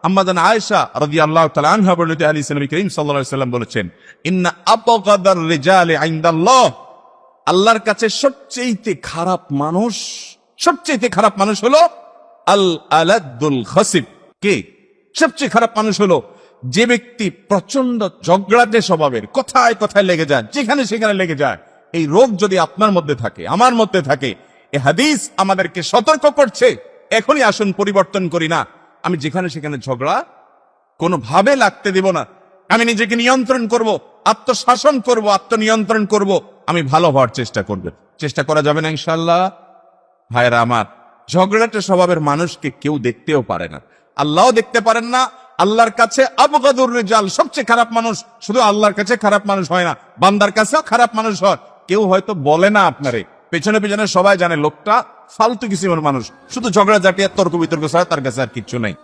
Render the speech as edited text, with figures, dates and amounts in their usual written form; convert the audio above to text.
আম্মাজান আয়েশা রাদিয়াল্লাহু তাআলা আনহা বর্ণিত হাদিস নবী করিম সাল্লাল্লাহু আলাইহি ওয়াসাল্লাম বলেছেন, ইন্না আবগাদার রিজালি ইনদাল্লাহ, আল্লাহর কাছে সবচেয়ে খারাপ মানুষ হলো আল আলাদুল খাসিব। কে? সবচেয়ে খারাপ মানুষ হলো যে ব্যক্তি প্রচন্ড ঝগড়াটে স্বভাবের, কথায় কথায় লেগে যায়, যেখানে সেখানে লেগে যায়। এই রোগ যদি আপনার মধ্যে থাকে, আমার মধ্যে থাকে, এই হাদিস আমাদেরকে সতর্ক করছে, এখনই আসুন পরিবর্তন করি না। আমি যেখানে সেখানে ঝগড়া কোনোভাবে লাগতে দেব না। আমি নিজেকে নিয়ন্ত্রণ করব, আত্মশাসন করব, আত্মনিয়ন্ত্রণ করব। আমি ভালো হওয়ার চেষ্টা করা যাবে না ইনশাআল্লাহ? ভাইরা আমার, ঝগড়াটে স্বভাবের মানুষকে কেউ দেখতেও পারে না, আল্লাহও দেখতে পারেন না। আল্লাহর কাছে আবগাদুর রিজাল, সবচেয়ে খারাপ মানুষ শুধু আল্লাহর কাছে খারাপ মানুষ হয় না, বান্দার কাছেও খারাপ মানুষ হয়। কেউ হয়তো বলে না আপনারে, পেছনে পেছনে সবাই জানে লোকটা ফালতু কিসিমের মানুষ, শুধু ঝগড়া ঝাঁটিয়া তর্ক বিতর্ক ছাড়া তার কাছে আর কিচ্ছু নাই।